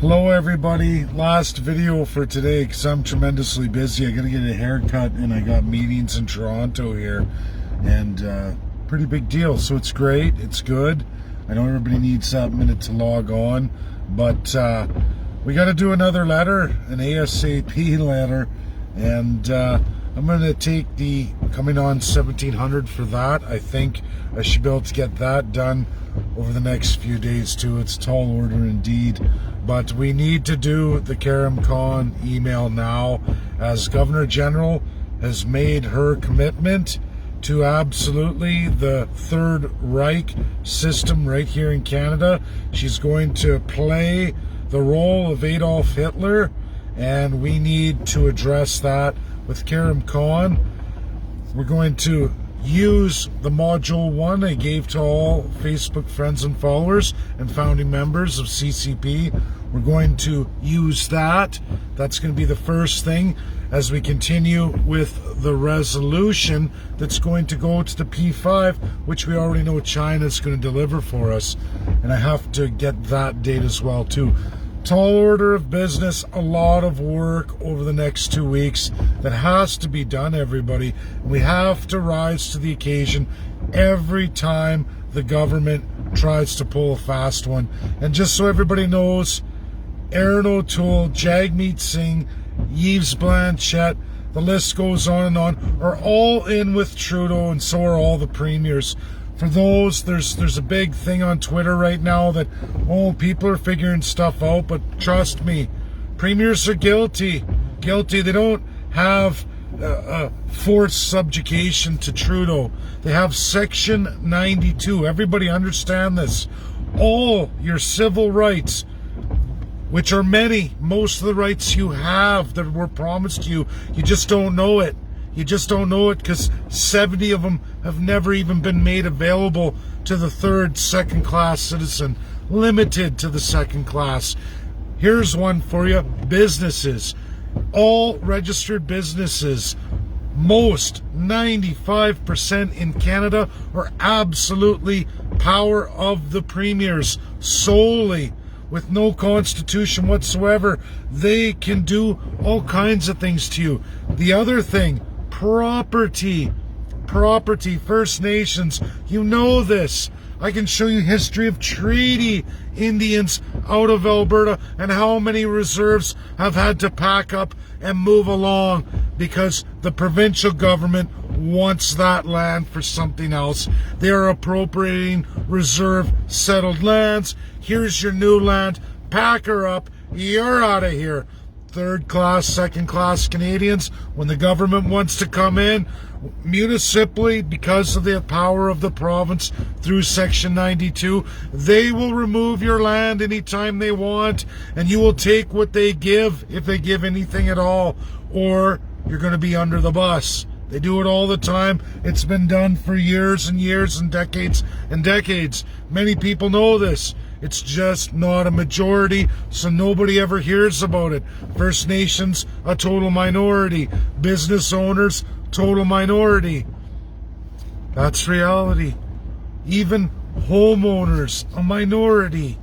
Hello everybody, last video for today because I'm tremendously busy. I gotta get a haircut and I got meetings in Toronto here, and pretty big deal, so it's great, it's good. I know everybody needs that minute to log on, but we gotta do another letter, an ASAP letter, and I'm gonna take the coming on 1700 for that. I think I should be able to get that done over the next few days too. It's a tall order indeed, but we need to do the Karim email now, as Governor General has made her commitment to absolutely the Third Reich system right here in Canada. She's going to play the role of Adolf Hitler, and we need to address that with Karim. We're going to use the module 1 I gave to all Facebook friends and followers and founding members of CCP. We're going to use that. That's going to be the first thing as we continue with the resolution that's going to go to the P5, which we already know China's going to deliver for us. And I have to get that date as well too. Tall order of business, a lot of work over the next 2 weeks that has to be done, everybody. We have to rise to the occasion every time the government tries to pull a fast one. And just so everybody knows, Aaron O'Toole, Jagmeet Singh, Yves Blanchette, the list goes on, are all in with Trudeau, and so are all the premiers. For those, there's a big thing on Twitter right now that, oh, people are figuring stuff out, but trust me, premiers are guilty. They don't have forced subjugation to Trudeau. They have Section 92. Everybody understand this. All your civil rights, which are many, most of the rights you have that were promised to you, you just don't know it. You just don't know it because 70 of them have never even been made available to the third, second-class citizen, limited to the second class. Here's one for you. Businesses. All registered businesses, most 95% in Canada, are absolutely power of the premiers, solely, with no constitution whatsoever. They can do all kinds of things to you. The other thing, property, First Nations, you know this. I can show you history of treaty Indians out of Alberta and how many reserves have had to pack up and move along because the provincial government wants that land for something else. They are appropriating reserve settled lands. Here's your new land. Pack her up. You're out of here. Third class, second class Canadians, when the government wants to come in municipally, because of the power of the province through Section 92, they will remove your land anytime they want, and you will take what they give, if they give anything at all, or you're going to be under the bus. They do it all the time. It's been done for years and years and decades and decades. Many people know this. It's just not a majority, so nobody ever hears about it. First Nations, a total minority. Business owners, total minority. That's reality. Even homeowners, a minority.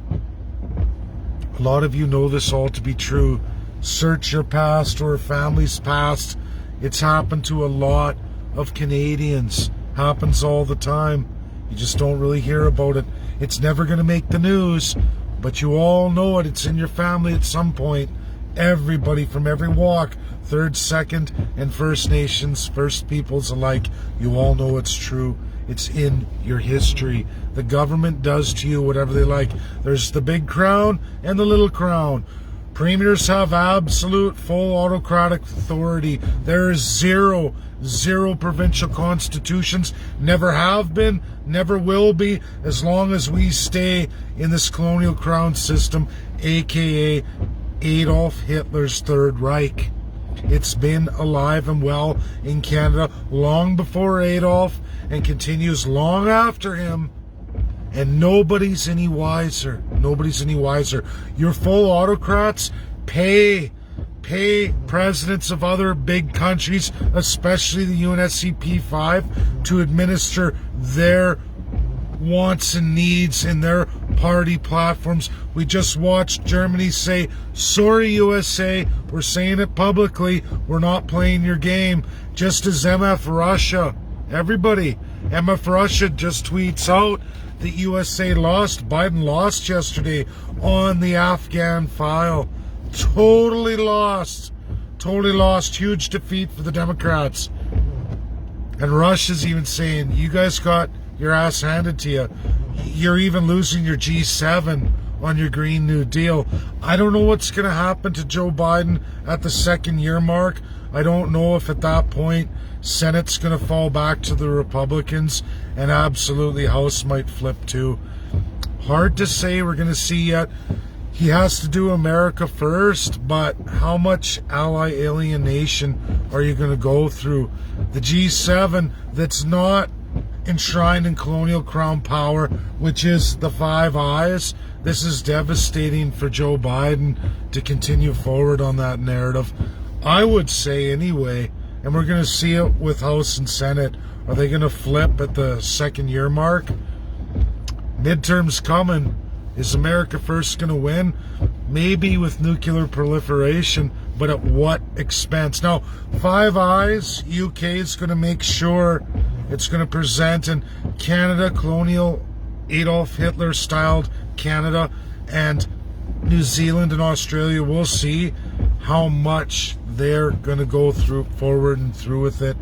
A lot of you know this all to be true. Search your past or family's past. It's happened to a lot of Canadians. Happens all the time. You just don't really hear about it. It's never going to make the news, but you all know it. It's in your family at some point. Everybody from every walk, third, second, and First Nations, First Peoples alike, you all know it's true. It's in your history. The government does to you whatever they like. There's the big crown and the little crown. Premiers have absolute full autocratic authority. There is zero provincial constitutions, never have been, never will be, as long as we stay in this colonial crown system, aka Adolf Hitler's Third Reich. It's been alive and well in Canada long before Adolf and continues long after him. And nobody's any wiser. Nobody's any wiser. Your full autocrats pay presidents of other big countries, especially the UNSC P5, to administer their wants and needs in their party platforms. We just watched Germany say, sorry USA, we're saying it publicly, we're not playing your game. Just as MF Russia, everybody, MF Russia just tweets out that USA lost, Biden lost yesterday on the Afghan file. Totally lost, huge defeat for the Democrats. And Russia's even saying, you guys got your ass handed to you. You're even losing your G7 on your Green New Deal. I don't know what's going to happen to Joe Biden at the 2nd year mark. I don't know if at that point Senate's going to fall back to the Republicans and absolutely House might flip too. Hard to say. We're going to see yet. He has to do America first, but how much ally alienation are you going to go through? The G7 that's not enshrined in colonial crown power, which is the Five Eyes. This is devastating for Joe Biden to continue forward on that narrative. I would say anyway, and we're going to see it with House and Senate. Are they going to flip at the 2nd year mark? Midterms coming. Is America first going to win? Maybe with nuclear proliferation, but at what expense? Now, Five Eyes, UK is going to make sure it's going to present in Canada, colonial Adolf Hitler styled Canada, and New Zealand and Australia. We'll see how much they're going to go forward and through with it.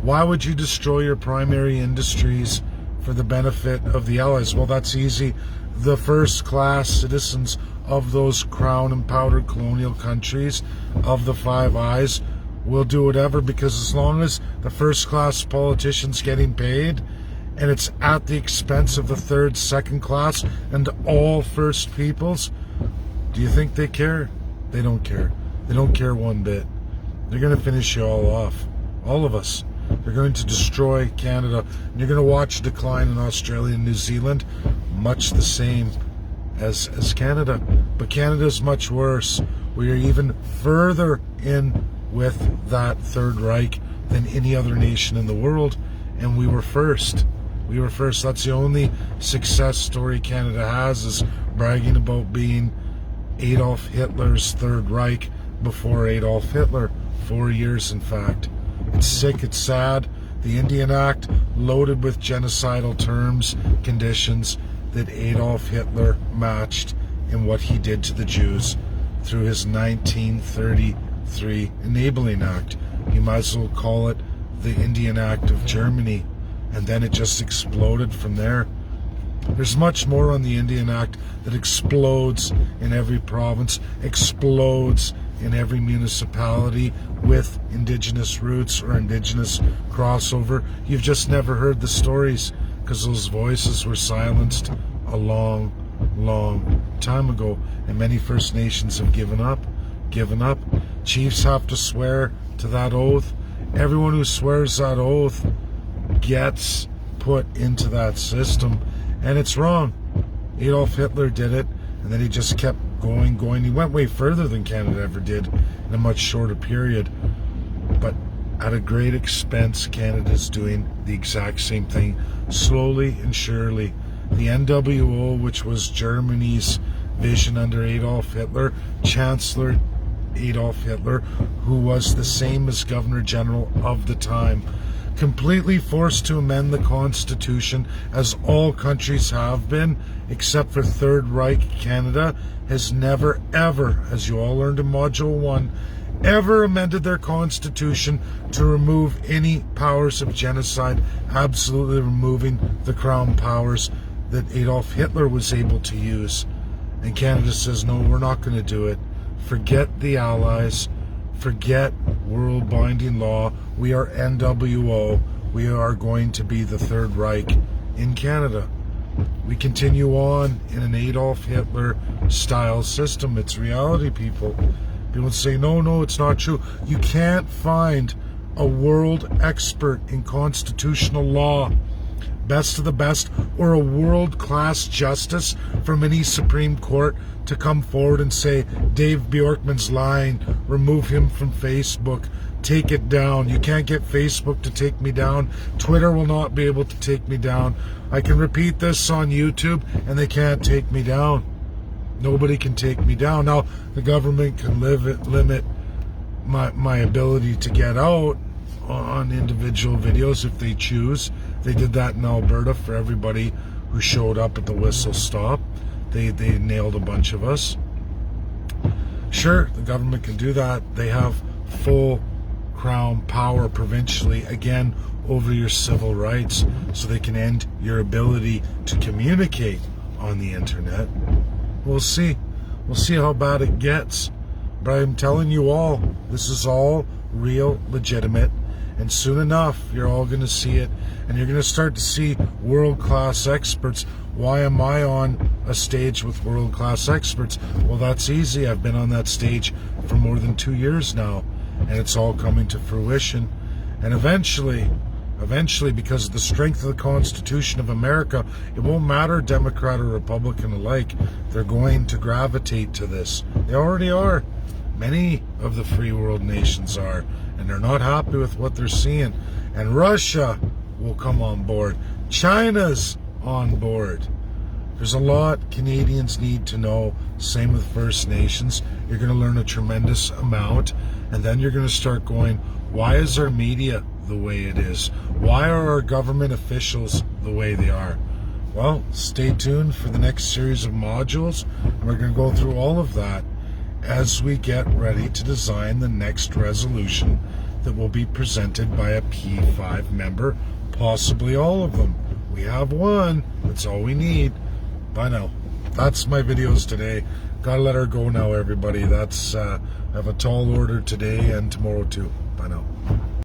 Why would you destroy your primary industries for the benefit of the Allies? Well, that's easy. The first-class citizens of those crown-empowered colonial countries of the Five Eyes will do whatever, because as long as the first-class politicians getting paid and it's at the expense of the third, second class and all first peoples, do you think they care? They don't care. They don't care one bit. They're going to finish you all off. All of us. They're going to destroy Canada. And you're going to watch a decline in Australia and New Zealand, much the same as Canada. But Canada is much worse. We are even further in with that Third Reich than any other nation in the world. And we were first. We were first. That's the only success story Canada has, is bragging about being Adolf Hitler's Third Reich before Adolf Hitler. 4 years, in fact. It's sick, it's sad. The Indian Act, loaded with genocidal terms, conditions that Adolf Hitler matched in what he did to the Jews through his 1933 Enabling Act. You might as well call it the Indian Act of Germany. And then it just exploded from there. There's much more on the Indian Act that explodes in every province, explodes in every municipality with Indigenous roots or Indigenous crossover. You've just never heard the stories because those voices were silenced a long, long time ago. And many First Nations have given up. Chiefs have to swear to that oath. Everyone who swears that oath gets put into that system. And it's wrong. Adolf Hitler did it, and then he just kept going. He went way further than Canada ever did in a much shorter period. But at a great expense, Canada's doing the exact same thing, slowly and surely. The NWO, which was Germany's vision under Adolf Hitler, Chancellor Adolf Hitler, who was the same as Governor General of the time, completely forced to amend the Constitution, as all countries have been, except for Third Reich Canada, has never, ever, as you all learned in Module 1, ever amended their Constitution to remove any powers of genocide, absolutely removing the Crown powers that Adolf Hitler was able to use. And Canada says, no, we're not going to do it. Forget the Allies. Forget world binding law. We are NWO. We are going to be the Third Reich in Canada. We continue on in an Adolf Hitler style system. It's reality, people. People say, no, it's not true. You can't find a world expert in constitutional law, best of the best, or a world-class justice from any Supreme Court to come forward and say, Dave Bjorkman's lying, remove him from Facebook, take it down. You can't get Facebook to take me down. Twitter will not be able to take me down. I can repeat this on YouTube and they can't take me down. Nobody can take me down. Now, the government can limit my ability to get out on individual videos if they choose. They did that in Alberta for everybody who showed up at the whistle stop. They nailed a bunch of us. Sure, the government can do that. They have full crown power provincially, again, over your civil rights, so they can end your ability to communicate on the internet. We'll see. We'll see how bad it gets. But I'm telling you all, this is all real, legitimate, and soon enough, you're all going to see it, and you're going to start to see world-class experts. Why am I on a stage with world-class experts? Well, that's easy. I've been on that stage for more than 2 years now, and it's all coming to fruition. And eventually, because of the strength of the Constitution of America, it won't matter Democrat or Republican alike. They're going to gravitate to this. They already are. Many of the free world nations are, and they're not happy with what they're seeing. And Russia will come on board. China's on board. There's a lot Canadians need to know. Same with First Nations. You're going to learn a tremendous amount, and then you're going to start going, why is our media the way it is? Why are our government officials the way they are? Well, stay tuned for the next series of modules, and we're going to go through all of that as we get ready to design the next resolution that will be presented by a P5 member, possibly all of them. We have one. That's all we need. Bye now. That's my videos today. Gotta let her go now, everybody. I have a tall order today and tomorrow too. Bye now.